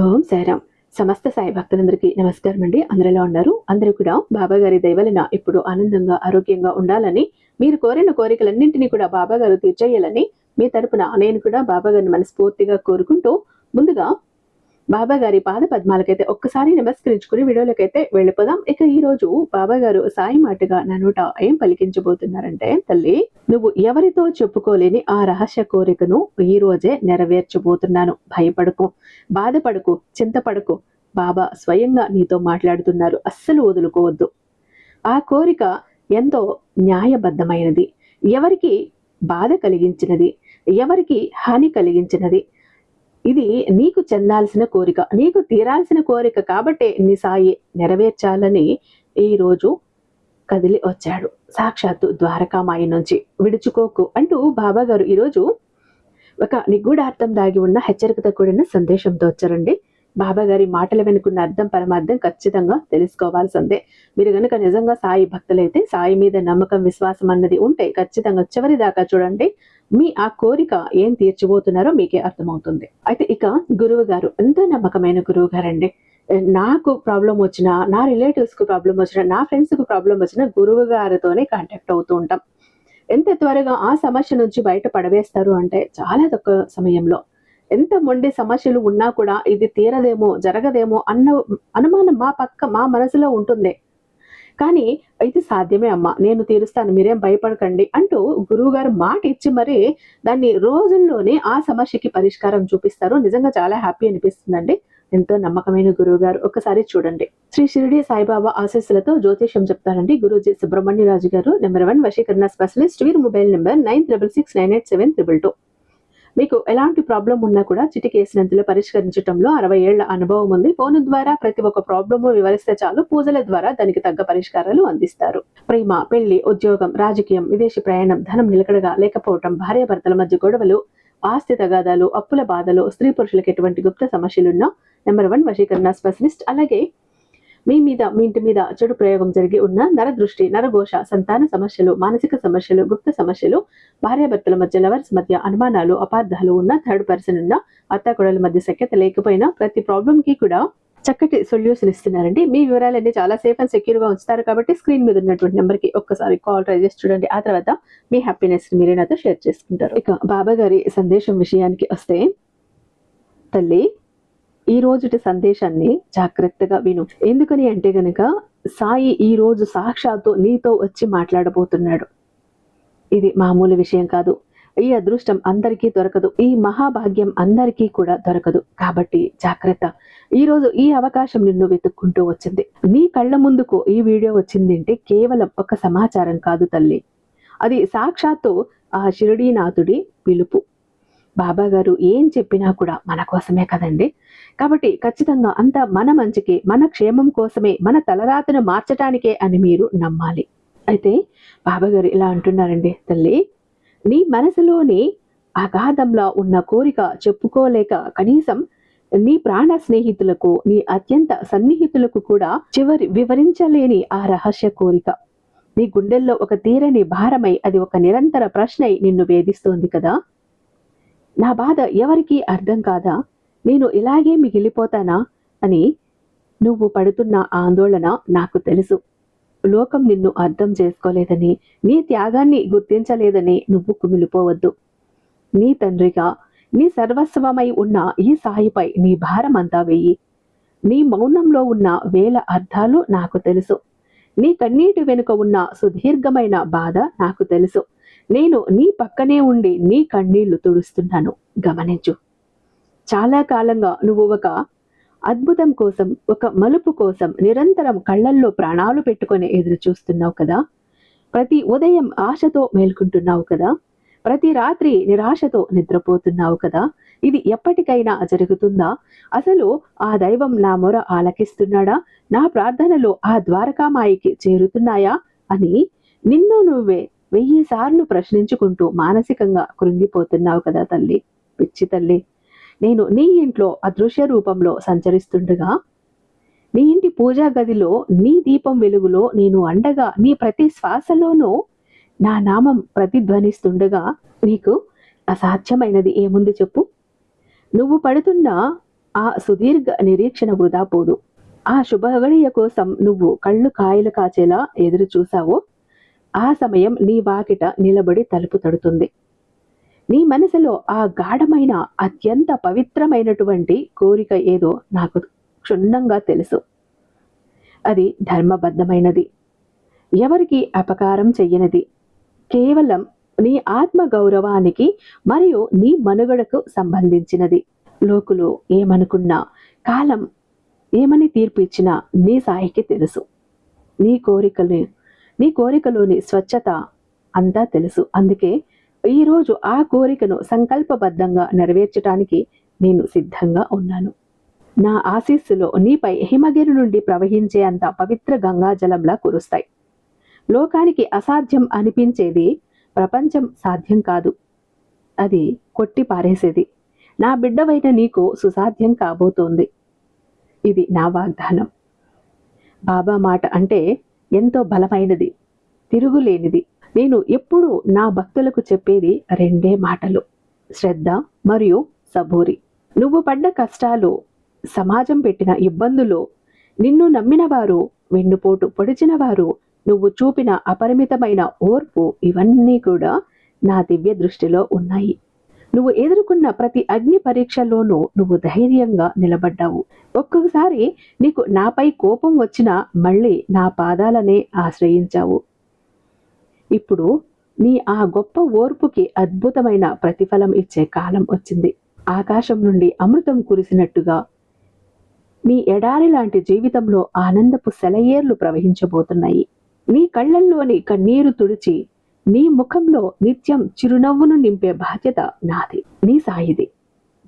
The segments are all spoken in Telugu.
ఓం సాయిరామ్. సమస్త సాయి భక్తులందరికీ నమస్కారం అండి. అందరూ ఎలా ఉన్నారు? అందరూ కూడా బాబా గారి దయ వలన ఇప్పుడు ఆనందంగా ఆరోగ్యంగా ఉండాలని, మీరు కోరిన కోరికలన్నింటినీ కూడా బాబా గారు తీర్చేయాలని మీ తరపున నేను కూడా బాబా గారిని మనస్ఫూర్తిగా కోరుకుంటూ, ముందుగా బాబా గారి పాద పద్మాలకైతే ఒక్కసారి నమస్కరించుకుని వీడియోలకైతే వెళ్ళిపోదాం. ఇక ఈ రోజు బాబా గారు సాయి మాటగా నా నోట ఏం పలికించబోతున్నారంటే, తల్లి నువ్వు ఎవరితో చెప్పుకోలేని ఆ రహస్య కోరికను ఈ రోజే నెరవేర్చబోతున్నాను. భయపడకు, బాధపడకు, చింతపడకు. బాబా స్వయంగా నీతో మాట్లాడుతున్నారు. అస్సలు వదులుకోవద్దు. ఆ కోరిక ఎంతో న్యాయబద్ధమైనది, ఎవరికి బాధ కలిగించినది, ఎవరికి హాని కలిగించినది. ఇది నీకు చెందాల్సిన కోరిక, నీకు తీరాల్సిన కోరిక. కాబట్టే నీ సాయి నెరవేర్చాలని ఈరోజు కదిలి వచ్చాడు సాక్షాత్తు ద్వారకామాయి నుంచి. విడుచుకోకు అంటూ బాబా గారు ఈరోజు ఒక నిగూఢార్థం దాగి ఉన్న హెచ్చరికతో కూడిన సందేశంతో వచ్చారండి. బాబా గారి మాటల వెనుకున్న అర్థం పరమార్థం ఖచ్చితంగా తెలుసుకోవాల్సిందే. మీరు గనుక నిజంగా సాయి భక్తులైతే, సాయి మీద నమ్మకం విశ్వాసం అన్నది ఉంటే ఖచ్చితంగా చివరి దాకా చూడండి. మీ ఆ కోరిక ఏం తీర్చబోతున్నారో మీకే అర్థమవుతుంది. అయితే ఇక గురువు గారు ఎంతో నమ్మకమైన గురువు గారండి. నాకు ప్రాబ్లం వచ్చినా, నా రిలేటివ్స్ కు ప్రాబ్లం వచ్చినా, నా ఫ్రెండ్స్ కు ప్రాబ్లం వచ్చినా గురువు గారితోనే కాంటాక్ట్ అవుతూ ఉంటాం. ఎంత త్వరగా ఆ సమస్య నుంచి బయట పడవేస్తారు అంటే చాలా తక్కువ సమయంలో. ఎంత మొండి సమస్యలు ఉన్నా కూడా ఇది తీరదేమో, జరగదేమో అన్న అనుమానం మా మనసులో ఉంటుంది. కానీ ఇది సాధ్యమే అమ్మా, నేను తీరుస్తాను, మీరేం భయపడకండి అంటూ గురువుగారు మాట ఇచ్చి మరి దాన్ని రోజుల్లోనే ఆ సమస్యకి పరిష్కారం చూపిస్తారు. నిజంగా చాలా హ్యాపీ అనిపిస్తుందండి. ఎంతో నమ్మకమైన గురువు గారు. ఒకసారి చూడండి. శ్రీ షిరిడి సాయిబాబా ఆశీస్సులతో జ్యోతిష్యం చెప్తారండి గురూజీ సుబ్రహ్మణ్యరాజు గారు, నెంబర్ 1 వశీకరణ స్పెషలిస్ట్. వీరి మొబైల్ నెంబర్ 96698722. మీకు ఎలాంటి ప్రాబ్లం ఉన్నా కూడా చిటికేసినంతలో పరిష్కరించడంలో 60 ఏళ్ల అనుభవం ఉంది. ఫోన్ ద్వారా ప్రతి ఒక్క ప్రాబ్లము వివరిస్తే చాలు, పూజల ద్వారా దానికి తగ్గ పరిష్కారాలు అందిస్తారు. ప్రేమ, పెళ్లి, ఉద్యోగం, రాజకీయం, విదేశీ ప్రయాణం, ధనం నిలకడగా లేకపోవటం, భార్యాభర్తల మధ్య గొడవలు, ఆస్తి తగాదాలు, అప్పుల బాధలు, స్త్రీ పురుషులకు ఎటువంటి గుప్త సమస్యలున్నా నెంబర్ 1 వశీకరణ స్పెషలిస్ట్. అలాగే మీ ఇంటి మీద చెడు ప్రయోగం జరిగి ఉన్న నరదృష్టి, నరఘోష, సంతాన సమస్యలు, మానసిక సమస్యలు, గుప్త సమస్యలు, భార్యాభర్తల మధ్య లవర్స్ మధ్య అనుమానాలు, అపార్థాలు ఉన్న, థర్డ్ పర్సన్ ఉన్న, అత్తాకోడల మధ్య సఖ్యత లేకపోయినా ప్రతి ప్రాబ్లం కి కూడా చక్కటి సొల్యూషన్ ఇస్తున్నారండి. మీ వివరాలన్నీ చాలా సేఫ్ అండ్ సెక్యూర్ గా ఉంచుతారు. కాబట్టి స్క్రీన్ మీద ఉన్నటువంటి నెంబర్ కి ఒక్కసారి కాల్ ట్రై చేసి చూడండి. ఆ తర్వాత మీ హ్యాపీనెస్ మీరే నాతో షేర్ చేసుకుంటారు. ఇక బాబా గారి సందేశం విషయానికి వస్తే, తల్లి ఈ రోజుటి సందేశాన్ని జాగ్రత్తగా విను. ఎందుకని అంటే గనక సాయి ఈ రోజు సాక్షాత్తు నీతో వచ్చి మాట్లాడబోతున్నాడు. ఇది మామూలు విషయం కాదు. ఈ అదృష్టం అందరికీ దొరకదు, ఈ మహాభాగ్యం అందరికీ కూడా దొరకదు. కాబట్టి జాగ్రత్త. ఈ రోజు ఈ అవకాశం నిన్ను వెతుక్కుంటూ వచ్చింది. నీ కళ్ళ ముందుకు ఈ వీడియో వచ్చింది అంటే కేవలం ఒక సమాచారం కాదు తల్లి, అది సాక్షాత్తు ఆ షిరిడీనాథుడి పిలుపు. బాబా గారు ఏం చెప్పినా కూడా మన కోసమే కదండి. కాబట్టి ఖచ్చితంగా అంతా మన మంచికి, మన క్షేమం కోసమే, మన తలరాతను మార్చటానికే అని మీరు నమ్మాలి. అయితే బాబా గారు ఇలా అంటున్నారండి, తల్లి నీ మనసులోని అగాధంలో ఉన్న కోరిక చెప్పుకోలేక కనీసం నీ ప్రాణ స్నేహితులకు, నీ అత్యంత సన్నిహితులకు కూడా వివరించలేని ఆ రహస్య కోరిక నీ గుండెల్లో ఒక తీరని భారమై, అది ఒక నిరంతర ప్రశ్నై నిన్ను వేధిస్తోంది కదా. నా బాధ ఎవరికీ అర్థం కాదా, నేను ఇలాగే మిగిలిపోతానా అని నువ్వు పడుతున్న ఆందోళన నాకు తెలుసు. లోకం నిన్ను అర్థం చేసుకోలేదని, నీ త్యాగాన్ని గుర్తించలేదని నువ్వు కుమిలిపోవద్దు. నీ తండ్రిగా, నీ సర్వస్వమై ఉన్న ఈ సాయిపై నీ భారమంతా వెయ్యి. నీ మౌనంలో ఉన్న వేల అర్థాలు నాకు తెలుసు. నీ కన్నీటి వెనుక ఉన్న సుదీర్ఘమైన బాధ నాకు తెలుసు. నేను నీ పక్కనే ఉండి నీ కన్నీళ్లు తుడుస్తున్నాను, గమనించు. చాలా కాలంగా నువ్వు ఒక అద్భుతం కోసం, ఒక మలుపు కోసం నిరంతరం కళ్ళల్లో ప్రాణాలు పెట్టుకొని ఎదురు చూస్తున్నావు కదా. ప్రతి ఉదయం ఆశతో మేల్కుంటున్నావు కదా. ప్రతి రాత్రి నిరాశతో నిద్రపోతున్నావు కదా. ఇది ఎప్పటికైనా జరుగుతుందా? అసలు ఆ దైవం నా మొర ఆలకిస్తున్నాడా? నా ప్రార్థనలు ఆ ద్వారకామాయికి చేరుతున్నాయా అని నిన్ను నువ్వే 1000 సార్లు ప్రశ్నించుకుంటూ మానసికంగా కృంగిపోతున్నావు కదా తల్లి, పిచ్చి తల్లి. నేను నీ ఇంట్లో అదృశ్య రూపంలో సంచరిస్తుండగా, నీ ఇంటి పూజా గదిలో నీ దీపం వెలుగులో నేను అండగా, నీ ప్రతి శ్వాసలోనూ నా నామం ప్రతిధ్వనిస్తుండగా నీకు అసాధ్యమైనది ఏముంది చెప్పు. నువ్వు పడుతున్న ఆ సుదీర్ఘ నిరీక్షణ వృధా పోదు. ఆ శుభగడియ కోసం నువ్వు కళ్ళు కాయలు కాచేలా ఎదురు చూసావో ఆ సమయం నీ వాకిట నిలబడి తలుపు తడుతుంది. నీ మనసులో ఆ గాఢమైన అత్యంత పవిత్రమైనటువంటి కోరిక ఏదో నాకు క్షుణ్ణంగా తెలుసు. అది ధర్మబద్ధమైనది, ఎవరికి అపకారం చెయ్యనిది, కేవలం నీ ఆత్మ గౌరవానికి మరియు నీ మనుగడకు సంబంధించినది. లోకులు ఏమనుకున్నా, కాలం ఏమని తీర్పు ఇచ్చినా నీ సాయికి తెలుసు. నీ కోరికలోని స్వచ్ఛత అంతా తెలుసు. అందుకే ఈరోజు ఆ కోరికను సంకల్పబద్ధంగా నెరవేర్చడానికి నేను సిద్ధంగా ఉన్నాను. నా ఆశీస్సులో నీపై హిమగిరి నుండి ప్రవహించే అంత పవిత్ర గంగాజలంలా కురుస్తాయి. లోకానికి అసాధ్యం అనిపించేది ప్రపంచం సాధ్యం కాదు, అది కొట్టి పారేసేది నా బిడ్డవైన నీకు సుసాధ్యం కాబోతోంది. ఇది నా వాగ్దానం. బాబా మాట అంటే ఎంతో బలమైనది, తిరుగులేనిది. నేను ఎప్పుడూ నా భక్తులకు చెప్పేది రెండే మాటలు: శ్రద్ధ మరియు సబూరి. నువ్వు పడ్డ కష్టాలు, సమాజం పెట్టిన ఇబ్బందులు, నిన్ను నమ్మిన వారు వెన్నుపోటు పొడిచిన వారు, నువ్వు చూపిన అపరిమితమైన ఓర్పు, ఇవన్నీ కూడా నా దివ్య దృష్టిలో ఉన్నాయి. నువ్వు ఎదుర్కొన్న ప్రతి అగ్ని పరీక్షలోనూ నువ్వు ధైర్యంగా నిలబడ్డావు. ఒక్కొక్కసారి నీకు నాపై కోపం వచ్చినా మళ్ళీ నా పాదాలనే ఆశ్రయించావు. ఇప్పుడు నీ ఆ గొప్ప ఓర్పుకి అద్భుతమైన ప్రతిఫలం ఇచ్చే కాలం వచ్చింది. ఆకాశం నుండి అమృతం కురిసినట్టుగా నీ ఎడారి లాంటి జీవితంలో ఆనందపు సెలయేర్లు ప్రవహించబోతున్నాయి. నీ కళ్ళల్లోని కన్నీరు తుడిచి నీ ముఖంలో నిత్యం చిరునవ్వును నింపే బాధ్యత నాది, నీ సాయిది.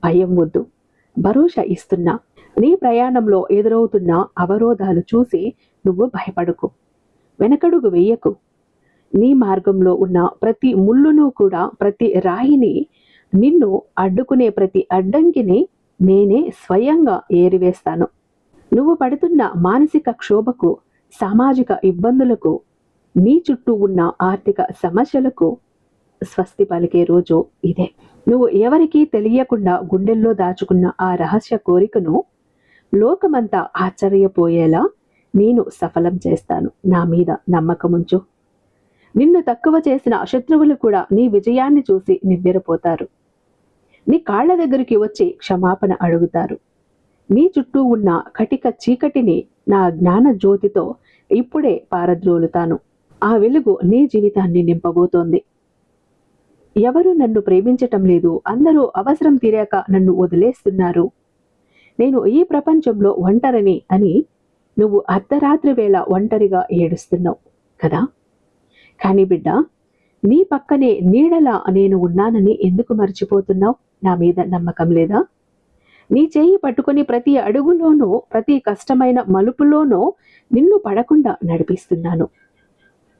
భయం వద్దు, భరోసా ఇస్తున్నా. నీ ప్రయాణంలో ఎదురవుతున్న అవరోధాలు చూసి నువ్వు భయపడకు, వెనకడుగు వెయ్యకు. నీ మార్గంలో ఉన్న ప్రతి ముళ్ళును కూడా, ప్రతి రాయిని, నిన్ను అడ్డుకునే ప్రతి అడ్డంకిని నేనే స్వయంగా ఏరివేస్తాను. నువ్వు పడుతున్న మానసిక క్షోభకు, సామాజిక ఇబ్బందులకు, నీ చుట్టూ ఉన్న ఆర్థిక సమస్యలకు స్వస్తి పలికే రోజు ఇదే. నువ్వు ఎవరికీ తెలియకుండా గుండెల్లో దాచుకున్న ఆ రహస్య కోరికను లోకమంతా ఆశ్చర్యపోయేలా నేను సఫలం చేస్తాను. నా మీద నమ్మకముంచు. నిన్ను తక్కువ చేసిన శత్రువులు కూడా నీ విజయాన్ని చూసి నివ్వెరపోతారు. నీ కాళ్ల దగ్గరికి వచ్చి క్షమాపణ అడుగుతారు. నీ చుట్టూ ఉన్న కటిక చీకటిని నా జ్ఞాన జ్యోతితో ఇప్పుడే పారద్రోలుతాను. ఆ వెలుగు నీ జీవితాన్ని నింపబోతోంది. ఎవరు నన్ను ప్రేమించటం లేదు, అందరూ అవసరం తీరాక నన్ను వదిలేస్తున్నారు, నేను ఈ ప్రపంచంలో ఒంటరిని అని నువ్వు అర్ధరాత్రి వేళ ఒంటరిగా ఏడుస్తున్నావు కదా. కానీ బిడ్డ, నీ పక్కనే నీడలా నేను ఉన్నానని ఎందుకు మర్చిపోతున్నావు? నా మీద నమ్మకం లేదా? నీ చేయి పట్టుకుని ప్రతి అడుగులోనూ, ప్రతి కష్టమైన మలుపులోనూ నిన్ను పడకుండా నడిపిస్తున్నాను.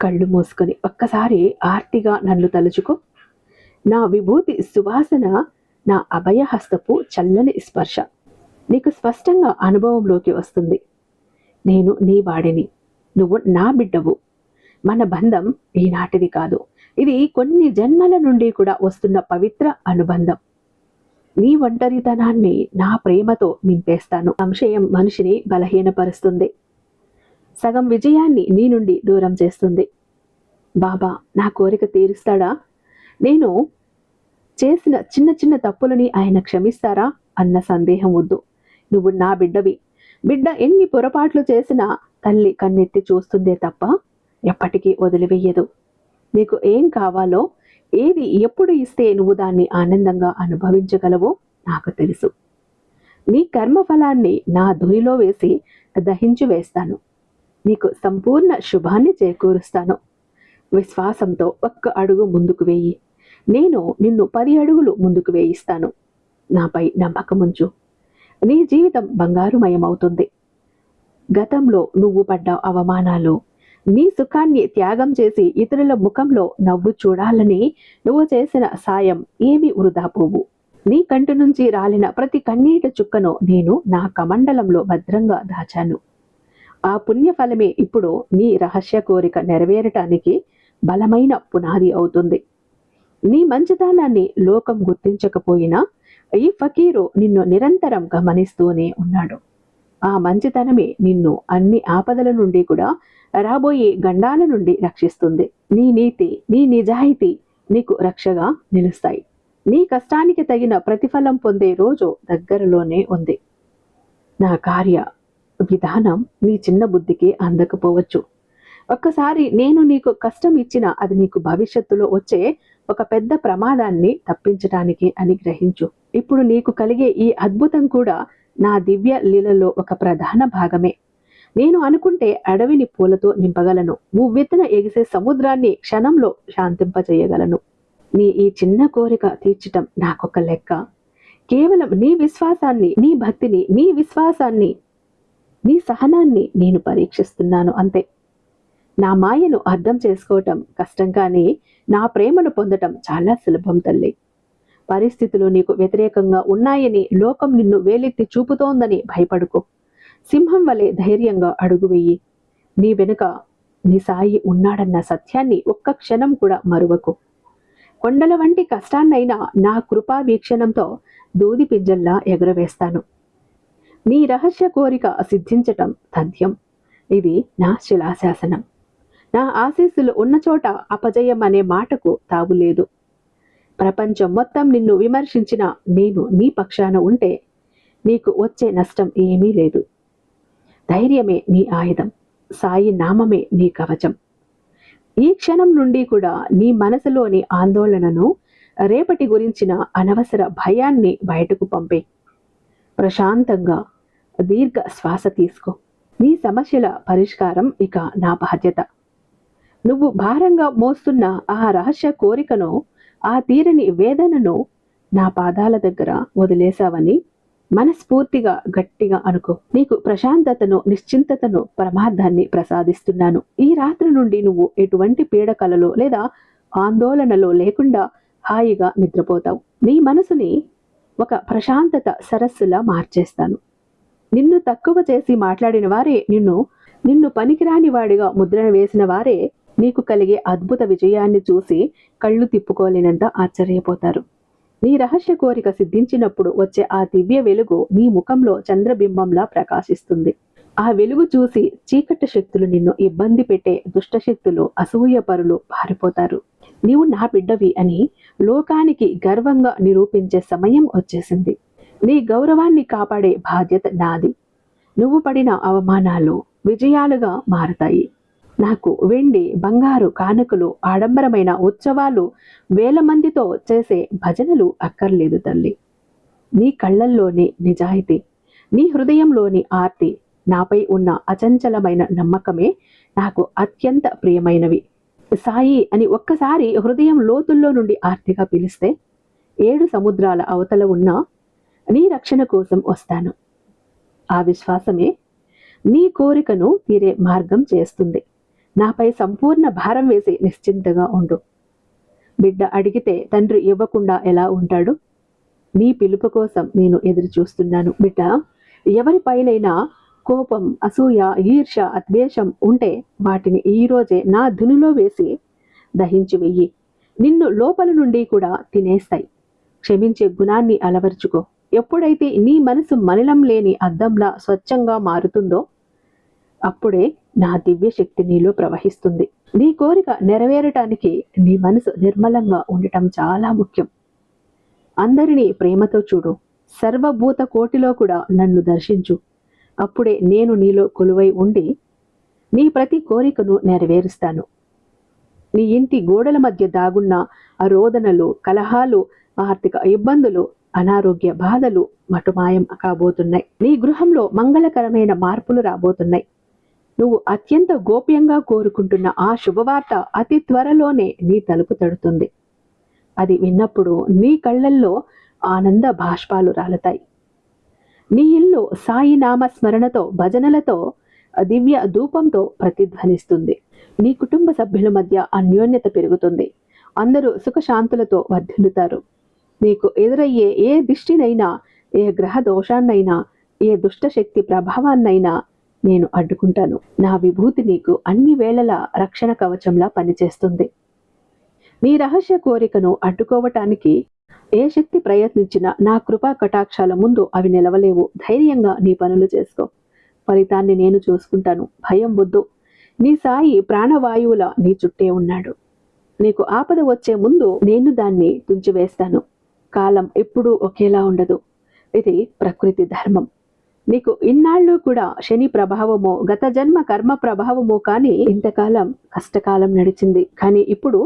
కళ్ళు మూసుకొని ఒక్కసారి ఆర్తిగా నన్ను తలుచుకో. నా విభూతి సువాసన, నా అభయహస్తపు చల్లని స్పర్శ నీకు స్పష్టంగా అనుభవంలోకి వస్తుంది. నేను నీ వాడిని, నువ్వు నా బిడ్డవు. మన బంధం ఈనాటిది కాదు, ఇది కొన్ని జన్మల నుండి కూడా వస్తున్న పవిత్ర అనుబంధం. నీ ఒంటరితనాన్ని నా ప్రేమతో నింపేస్తాను. సంశయం మనిషిని బలహీనపరుస్తుంది, సగం విజయాన్ని నీ నుండి దూరం చేస్తుంది. బాబా నా కోరిక తీరుస్తాడా? నేను చేసిన చిన్న చిన్న తప్పులని ఆయన క్షమిస్తారా అన్న సందేహం వద్దు. నువ్వు నా బిడ్డవి. బిడ్డ ఎన్ని పొరపాట్లు చేసినా తల్లి కన్నెత్తి చూస్తుందే తప్ప ఎప్పటికీ వదిలివేయదు. నీకు ఏం కావాలో, ఏది ఎప్పుడు ఇస్తే నువ్వు దాన్ని ఆనందంగా అనుభవించగలవో నాకు తెలుసు. నీ కర్మఫలాన్ని నా ధునిలో వేసి దహించి వేస్తాను. నీకు సంపూర్ణ శుభాన్ని చేకూరుస్తాను. విశ్వాసంతో ఒక్క అడుగు ముందుకు వేయి, నేను నిన్ను 10 అడుగులు ముందుకు వేయిస్తాను. నాపై నమ్మకముంచు. నీ జీవితం బంగారుమయమవుతుంది. గతంలో నువ్వు పడ్డ అవమానాలు, నీ సుఖాన్ని త్యాగం చేసి ఇతరుల ముఖంలో నవ్వు చూడాలని నువ్వు చేసిన సాయం ఏమీ వృధా పోవు. నీ కంటి నుంచి రాలిన ప్రతి కన్నీటి చుక్కను నేను నా కమండలంలో భద్రంగా దాచాను. ఆ పుణ్యఫలమే ఇప్పుడు నీ రహస్య కోరిక నెరవేరటానికి బలమైన పునాది అవుతుంది. నీ మంచితనాన్ని లోకం గుర్తించకపోయినా ఈ ఫకీరు నిన్ను నిరంతరం గమనిస్తూనే ఉన్నాడు. ఆ మంచితనమే నిన్ను అన్ని ఆపదల నుండి కూడా రాబోయే గండాల నుండి రక్షిస్తుంది. నీ నీతి, నీ నిజాయితీ నీకు రక్షగా నిలుస్తాయి. నీ కష్టానికి తగిన ప్రతిఫలం పొందే రోజు దగ్గరలోనే ఉంది. నా కార్య విధానం నీ చిన్న బుద్ధికి అందకపోవచ్చు. ఒక్కసారి నేను నీకు కష్టం ఇచ్చినా అది నీకు భవిష్యత్తులో వచ్చే ఒక పెద్ద ప్రమాదాన్ని తప్పించటానికి అని గ్రహించు. ఇప్పుడు నీకు కలిగే ఈ అద్భుతం కూడా నా దివ్య లీలలో ఒక ప్రధాన భాగమే. నేను అనుకుంటే అడవిని పూలతో నింపగలను. ఉవ్వెత్తున ఎగిసే సముద్రాన్ని క్షణంలో శాంతింపజేయగలను. నీ ఈ చిన్న కోరిక తీర్చటం నాకొక లెక్క. కేవలం నీ విశ్వాసాన్ని, నీ భక్తిని, నీ విశ్వాసాన్ని, నీ సహనాన్ని నేను పరీక్షిస్తున్నాను అంతే. నా మాయను అర్థం చేసుకోవటం కష్టం, కానీ నా ప్రేమను పొందటం చాలా సులభం తల్లి. పరిస్థితులు నీకు వ్యతిరేకంగా ఉన్నాయని, లోకం నిన్ను వేలెత్తి చూపుతోందని భయపడుకో. సింహం వలె ధైర్యంగా అడుగు వెయ్యి. నీ వెనుక నీ సాయి ఉన్నాడన్న సత్యాన్ని ఒక్క క్షణం కూడా మరువకు. కొండల వంటి కష్టాన్నైనా నా కృపా వీక్షణంతో దూది పింజల్లా ఎగురవేస్తాను. నీ రహస్య కోరిక సిద్ధించటం తథ్యం. ఇది నా శిలాశాసనం. నా ఆశీస్సులు ఉన్న చోట అపజయం అనే మాటకు తావులేదు. ప్రపంచం మొత్తం నిన్ను విమర్శించిన నేను నీ పక్షాన ఉంటే నీకు వచ్చే నష్టం ఏమీ లేదు. ధైర్యమే నీ ఆయుధం, సాయి నామమే నీ కవచం. ఈ క్షణం నుండి కూడా నీ మనసులోని ఆందోళనను, రేపటి గురించిన అనవసర భయాన్ని బయటకు పంపే. ప్రశాంతంగా దీర్ఘ శ్వాస తీసుకో. నీ సమస్యల పరిష్కారం ఇక నా బాధ్యత. నువ్వు భారంగా మోస్తున్న ఆ రహస్య కోరికను, ఆ తీరని వేదనను నా పాదాల దగ్గర వదిలేశావని మనస్ఫూర్తిగా గట్టిగా అనుకో. నీకు ప్రశాంతతను, నిశ్చింతతను, పరమార్థాన్ని ప్రసాదిస్తున్నాను. ఈ రాత్రి నుండి నువ్వు ఎటువంటి పీడకలలో లేదా ఆందోళనలో లేకుండా హాయిగా నిద్రపోతావు. నీ మనసుని ఒక ప్రశాంతత సరస్సులా మార్చేస్తాను. నిన్ను తక్కువ చేసి మాట్లాడిన వారే, నిన్ను పనికిరాని వాడిగా ముద్రణ వేసిన వారే నీకు కలిగే అద్భుత విజయాన్ని చూసి కళ్ళు తిప్పుకోలేనంత ఆశ్చర్యపోతారు. నీ రహస్య కోరిక సిద్ధించినప్పుడు వచ్చే ఆ దివ్య వెలుగు నీ ముఖంలో చంద్రబింబంలా ప్రకాశిస్తుంది. ఆ వెలుగు చూసి చీకటి శక్తులు, నిన్ను ఇబ్బంది పెట్టే దుష్టశక్తులు, అసూయ పరులు పారిపోతారు. నీవు నా బిడ్డవి అని లోకానికి గర్వంగా నిరూపించే సమయం వచ్చేసింది. నీ గౌరవాన్ని కాపాడే బాధ్యత నాది. నువ్వు పడిన అవమానాలు విజయాలుగా మారతాయి. నాకు వెండి, బంగారు కానుకలు, ఆడంబరమైన ఉత్సవాలు, వేల మందితో చేసే భజనలు అక్కర్లేదు తల్లి. నీ కళ్ళల్లోని నిజాయితీ, నీ హృదయంలోని ఆర్తి, నాపై ఉన్న అచంచలమైన నమ్మకమే నాకు అత్యంత ప్రియమైనవి. సాయి అని ఒక్కసారి హృదయం లోతుల్లో నుండి ఆర్తిగా పిలిస్తే 7 సముద్రాల అవతల ఉన్న నీ రక్షణ కోసం వస్తాను. ఆ విశ్వాసమే నీ కోరికను తీరే మార్గం చేస్తుంది. నాపై సంపూర్ణ భారం వేసి నిశ్చింతగా ఉండు. బిడ్డ అడిగితే తండ్రి ఇవ్వకుండా ఎలా ఉంటాడు? నీ పిలుపు కోసం నేను ఎదురు చూస్తున్నాను. బిడ్డ, ఎవరిపైనైనా కోపం, అసూయ, ఈర్ష్య, అద్వేషం ఉంటే వాటిని ఈరోజే నా ధునిలో వేసి దహించి వెయ్యి. నిన్ను లోపల నుండి కూడా తినేస్తాయి. క్షమించే గుణాన్ని అలవర్చుకో. ఎప్పుడైతే నీ మనసు మలినం లేని అద్దంలా స్వచ్ఛంగా మారుతుందో అప్పుడే నా దివ్య శక్తి నీలో ప్రవహిస్తుంది. నీ కోరిక నెరవేరటానికి నీ మనసు నిర్మలంగా ఉండటం చాలా ముఖ్యం. అందరినీ ప్రేమతో చూడు. సర్వభూత కోటిలో కూడా నన్ను దర్శించు. అప్పుడే నేను నీలో కొలువై ఉండి నీ ప్రతి కోరికను నెరవేరుస్తాను. నీ ఇంటి గోడల మధ్య దాగున్న రోదనలు, కలహాలు, ఆర్థిక ఇబ్బందులు, అనారోగ్య బాధలు మటుమాయం కాబోతున్నాయి. నీ గృహంలో మంగళకరమైన మార్పులు రాబోతున్నాయి. నువ్వు అత్యంత గోప్యంగా కోరుకుంటున్న ఆ శుభవార్త అతి త్వరలోనే నీ తలుపు తడుతుంది. అది విన్నప్పుడు నీ కళ్ళల్లో ఆనంద బాష్పాలు రాలతాయి. నీ ఇల్లు సాయి నామ స్మరణతో, భజనలతో, దివ్య ధూపంతో ప్రతిధ్వనిస్తుంది. నీ కుటుంబ సభ్యుల మధ్య అన్యోన్యత పెరుగుతుంది. అందరూ సుఖశాంతులతో వర్ధిల్లుతారు. నీకు ఎదురయ్యే ఏ దిష్టినైనా, ఏ గ్రహ దోషాన్నైనా, ఏ దుష్టశక్తి ప్రభావాన్నైనా నేను అడ్డుకుంటాను. నా విభూతి నీకు అన్ని వేళలా రక్షణ కవచంలా పనిచేస్తుంది. నీ రహస్య కోరికను అడ్డుకోవటానికి ఏ శక్తి ప్రయత్నించినా నా కృపా కటాక్షాల ముందు అవి నిలవలేవు. ధైర్యంగా నీ పనులు చేసుకో. ఫలితాన్ని నేను చూసుకుంటాను. భయం వద్దు. నీ సాయి ప్రాణవాయువుల నీ చుట్టే ఉన్నాడు. నీకు ఆపద వచ్చే ముందు నేను దాన్ని తుంచివేస్తాను. కాలం ఎప్పుడూ ఒకేలా ఉండదు. ఇది ప్రకృతి ధర్మం. నీకు ఇన్నాళ్ళు కూడా శని ప్రభావమో గత జన్మ కర్మ ప్రభావమో కానీ ఇంతకాలం కష్టకాలం నడిచింది. కానీ ఇప్పుడు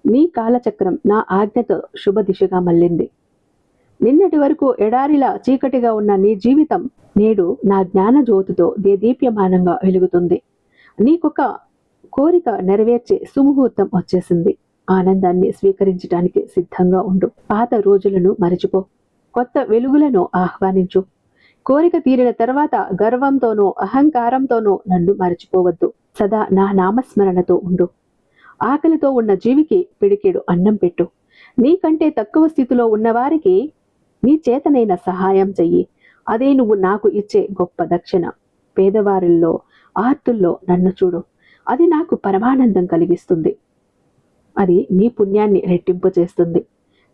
నీ కాలచక్రం నా ఆజ్ఞతో శుభ దిశగా మళ్ళింది. నిన్నటి వరకు ఎడారిలా చీకటిగా ఉన్న నీ జీవితం నేడు నా జ్ఞాన జ్యోతితో దేదీప్యమానంగా వెలుగుతుంది. నీకొక కోరిక నెరవేర్చే సుముహూర్తం వచ్చేసింది. ఆనందాన్ని స్వీకరించడానికి సిద్ధంగా ఉండు. పాత రోజులను మరిచిపో. కొత్త వెలుగులను ఆహ్వానించు. కోరిక తీరిన తర్వాత గర్వంతోనో అహంకారంతోనో నన్ను మరచిపోవద్దు. సదా నా నామస్మరణతో ఉండు. ఆకలితో ఉన్న జీవికి పిడికెడు అన్నం పెట్టు. నీకంటే తక్కువ స్థితిలో ఉన్నవారికి నీ చేతనైన సహాయం చెయ్యి. అదే నువ్వు నాకు ఇచ్చే గొప్ప దక్షిణ. పేదవారిల్లో ఆర్తుల్లో నన్ను చూడు. అది నాకు పరమానందం కలిగిస్తుంది. అది నీ పుణ్యాన్ని రెట్టింపు చేస్తుంది.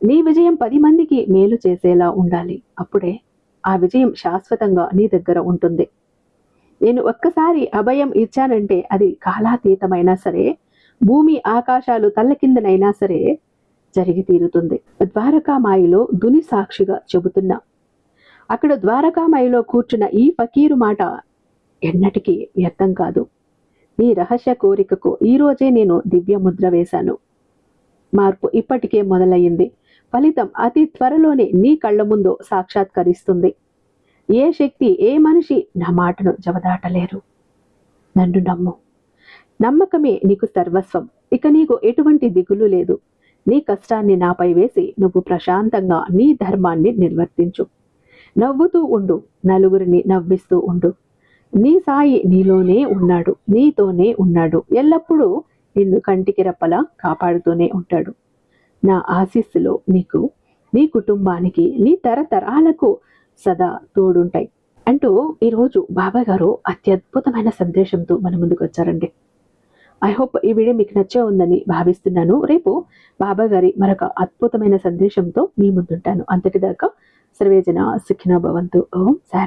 నీ విజయం 10 మందికి మేలు చేసేలా ఉండాలి. అప్పుడే ఆ విజయం శాశ్వతంగా నీ దగ్గర ఉంటుంది. నేను ఒక్కసారి అభయం ఇచ్చానంటే అది కాలాతీతమైనా సరే, భూమి ఆకాశాలు తల్లకిందనైనా సరే జరిగి తీరుతుంది. ద్వారకామాయిలో దుని సాక్షిగా చెబుతున్నా. అక్కడ ద్వారకామాయిలో కూర్చున్న ఈ ఫకీరు మాట ఎన్నటికీ వ్యర్థం కాదు. నీ రహస్య కోరికకు ఈరోజే నేను దివ్య ముద్ర వేశాను. మార్పు ఇప్పటికే మొదలయ్యింది. ఫలితం అతి త్వరలోనే నీ కళ్ళ ముందు సాక్షాత్కరిస్తుంది. ఏ శక్తి ఏ మనిషి నా మాటను జవదాటలేరు. నన్ను నమ్ము. నమ్మకమే నీకు సర్వస్వం. ఇక నీకు ఎటువంటి దిగులు లేదు. నీ కష్టాన్ని నాపై వేసి నువ్వు ప్రశాంతంగా నీ ధర్మాన్ని నిర్వర్తించు. నవ్వుతూ ఉండు. నలుగురిని నవ్విస్తూ ఉండు. నీ సాయి నీలోనే ఉన్నాడు. నీతోనే ఉన్నాడు. ఎల్లప్పుడూ నిన్ను కంటికి రెప్పలా కాపాడుతూనే ఉంటాడు. నా ఆశీస్సులు నీకు, నీ కుటుంబానికి, నీ తరతరాలకు సదా తోడుంటాయి అంటూ ఈరోజు బాబా గారు అత్యద్భుతమైన సందేశంతో మన ముందుకు వచ్చారండి. ఐ హోప్ ఈ వీడియో మీకు నచ్చే ఉందని భావిస్తున్నాను. రేపు బాబా గారి మరొక అద్భుతమైన సందేశంతో మీ ముందుంటాను. అంతటిదాకా సర్వేజన సుఖినో భవంతు. ఓం సారా.